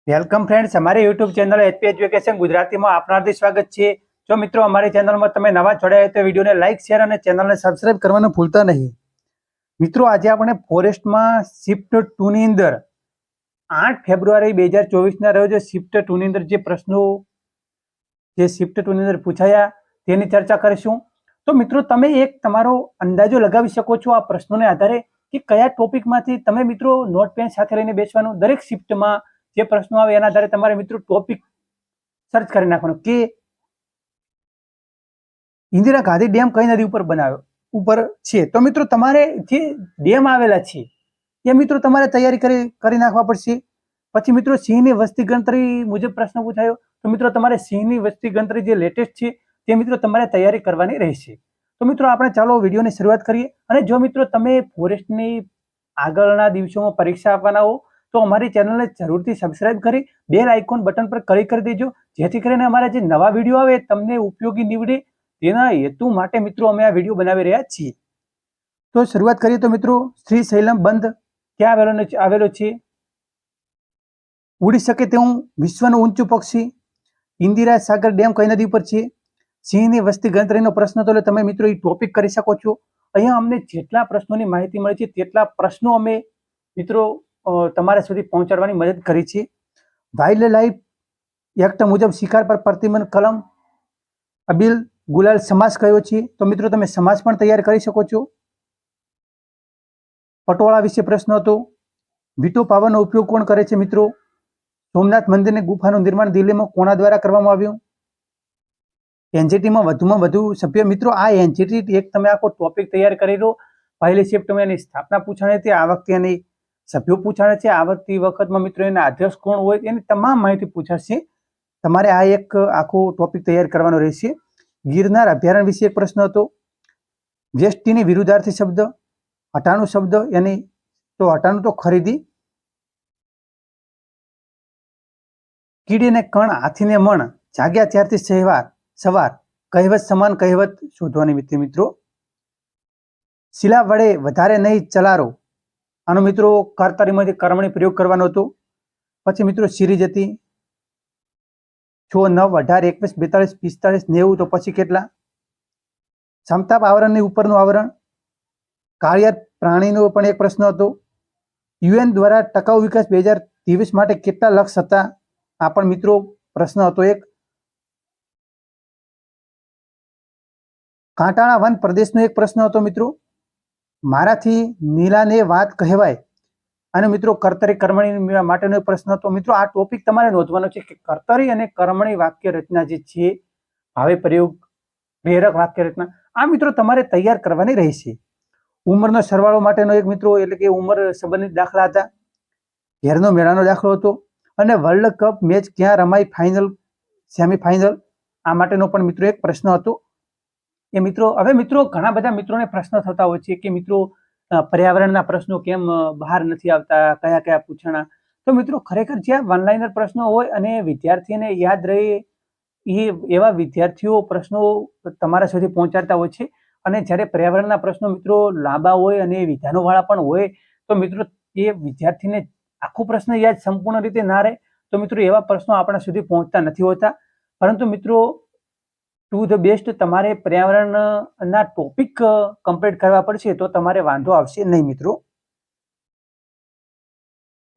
Welcome friends, અમારી YouTube channel HP education ગુજરાતીમાં આપનું હાર્દિક સ્વાગત છે। જો મિત્રો અમારી ચેનલમાં તમે નવા જોડાયા તો વિડીયોને લાઇક શેર અને ચેનલને સબસ્ક્રાઇબ કરવાનું ભૂલતા નહીં। મિત્રો આજે આપણે ફોરેસ્ટમાં શિફ્ટ 2 ની અંદર 8 ફેબ્રુઆરી 2024 રોજ શિફ્ટ 2 ની અંદર જે પ્રશ્નો શિફ્ટ 2 ની અંદર પૂછાયા તેની ચર્ચા કરીશું। તો મિત્રો તમે એક તમારો અંદાજો લગાવી શકો છો આ પ્રશ્નોને આધારે કે કયા ટોપિકમાંથી તમે મિત્રો નોટ પેન સાથે લઈને બેસવાનું। દરેક શિફ્ટમાં જે પ્રશ્નો આવે એના આધારે તમારે મિત્રો ટોપિક સર્ચ કરી નાખવાનો કે ઇન્દિરા ગાંધી ડેમ કઈ નદી ઉપર છે। તો મિત્રો તમારે જે ડેમ આવેલા છે એ મિત્રો તમારે તૈયારી કરી નાખવા પડશે। પછી મિત્રો સિંહની વસ્તી ગણતરી મુજબ પ્રશ્ન પૂછાયો તો મિત્રો તમારે સિંહની વસ્તી ગણતરી જે લેટેસ્ટ છે તે મિત્રો તમારે તૈયારી કરવાની રહેશે। તો મિત્રો આપણે ચાલો વિડીયોની શરૂઆત કરીએ। અને જો મિત્રો તમે ફોરેસ્ટની આગળના દિવસોમાં પરીક્ષા આપવાના હો તો અમારી ચેનલને જરૂરથી સબસ્ક્રાઇબ કરી બેલ આઇકોન બટન પર ક્લિક કરી દેજો, જેથી કરીને અમારા જે નવા વિડીયો આવે તમને ઉપયોગી નીવડે। તેના હેતુ માટે મિત્રો અમે આ વિડીયો બનાવી રહ્યા છીએ। તો શરૂઆત કરીએ તો મિત્રો શ્રીશૈલમ બંધ ક્યાં આવેલો છે? ઉડી શકે તેવું વિશ્વનું ઊંચું પક્ષી? ઇન્દિરા સાગર ડેમ કઈ નદી પર છે? સિંહની વસ્તી ગણતરીનો પ્રશ્ન તો તમે મિત્રો એ ટોપિક કરી શકો છો। અહીંયા અમને જેટલા પ્રશ્નોની માહિતી મળી છે તેટલા પ્રશ્નો અમે મિત્રો તમારા સુધી પહોંચાડવાની મદદ કરી છે। વાઇલ્ડ લાઈફ એક્ટ મુજબ શિકાર પર પ્રતિબંધ કલમ અબિલ ગુલાલ સમાસ કયો છે? તો મિત્રો તમે સમાસ પણ તૈયાર કરી શકો છો। પટોળા વિશે પ્રશ્ન હતો। વીટો પાવરનો ઉપયોગ કોણ કરે છે? મિત્રો સોમનાથ મંદિરની ગુફાનું નિર્માણ દિલ્હીમાં કોના દ્વારા કરવામાં આવ્યું? એનજીટીમાં વધુમાં વધુ સભ્ય। મિત્રો આ એનજીટી એક તમે આખો ટોપિક તૈયાર કરી લો। પહેલી શિફ્ટમાં એની સ્થાપના પૂછાણી હતી, આ વખતે એની સભ્યો પૂછાણે છે, આવતી વખતમાં મિત્રો એના અધ્યક્ષ કોણ હોય એની તમામ માહિતી પૂછાશે। તમારે આ એક આખો ટોપિક તૈયાર કરવાનો રહેશે। ગિરનાર અભયારણ્ય વિશે એક પ્રશ્ન હતો। વ્યષ્ટિની વિરુદ્ધાર્થી શબ્દ, હટાણું શબ્દ એની તો હટાણું તો ખરીદી। કીડીને કણ હાથીને મણ જાગ્યા ત્યારથી સવાર કહેવત સમાન કહેવત શોધવાની મિત્રો। શિલા વડે વધારે નહીં ચલારો, આનો મિત્રો કર્તરીમાંથી કર્મણી પ્રયોગ કરવાનો હતો। પછી મિત્રો સિરીજ હતી 6, 9, 18, 21, 42, 45, 90 તો પછી કેટલા? સમતાપ આવરણની ઉપરનું આવરણ। કાળિયાર પ્રાણીનો પણ એક પ્રશ્ન હતો। યુએન દ્વારા ટકાઉ વિકાસ 2023 માટે કેટલા લક્ષ્ય હતા? આ પણ મિત્રો પ્રશ્ન હતો એક। કાંટાળા વન પ્રદેશનો એક પ્રશ્ન હતો મિત્રો। મારાથી નીલાને વાત કહેવાય, અને મિત્રો કર્તરી કર્મણી માટેનો એક પ્રશ્ન હતો। મિત્રો આ ટોપિક તમારે નોંધવાનો છે કે કર્તરી અને કર્મણી વાક્ય રચના જે છે, ભાવે પ્રયોગ, પ્રેરક વાક્ય રચના, આ મિત્રો તમારે તૈયાર કરવાની રહેશે। ઉંમરનો સરવાળો માટેનો એક મિત્રો એટલે કે ઉંમર સંબંધિત દાખલા હતા। ઘેરનો મેળાનો દાખલો હતો। અને વર્લ્ડ કપ મેચ ક્યાં રમાય, ફાઇનલ, સેમીફાઇનલ, આ માટેનો પણ મિત્રો એક પ્રશ્ન હતો। એ મિત્રો હવે મિત્રો ઘણા બધા મિત્રોને પ્રશ્ન થતા હોય છે કે મિત્રો પર્યાવરણના પ્રશ્નો કેમ બહાર નથી આવતા, કયા કયા પૂછાણા? તો મિત્રો ખરેખર જ્યાં વન લાઇનર પ્રશ્નો હોય અને વિદ્યાર્થીને યાદ રહે એવા વિદ્યાર્થીઓ પ્રશ્નો તમારા સુધી પહોંચાડતા હોય છે। અને જ્યારે પર્યાવરણના પ્રશ્નો મિત્રો લાંબા હોય અને વિધાનોવાળા પણ હોય તો મિત્રો એ વિદ્યાર્થીને આખો પ્રશ્ન યાદ સંપૂર્ણ રીતે ના રહે, તો મિત્રો એવા પ્રશ્નો આપણા સુધી પહોંચતા નથી હોતા। પરંતુ મિત્રો ટુ ધ બેસ્ટ તમારે પર્યાવરણના ટોપિક કમ્પ્લીટ કરવા પડશે તો તમારે વાંધો આવશે નહીં મિત્રો।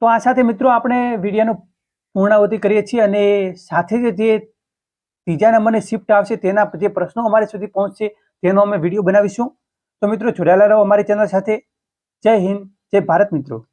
તો આ સાથે મિત્રો આપણે વિડીયોનું પૂર્ણાવતિ કરીએ છીએ અને સાથે જે ત્રીજા નંબરની શિફ્ટ આવશે તેના જે પ્રશ્નો અમારી સુધી પહોંચશે તેનો અમે વિડીયો બનાવીશું। તો મિત્રો જોડાયેલા રહો અમારી ચેનલ સાથે। જય હિન્દ, જય ભારત મિત્રો।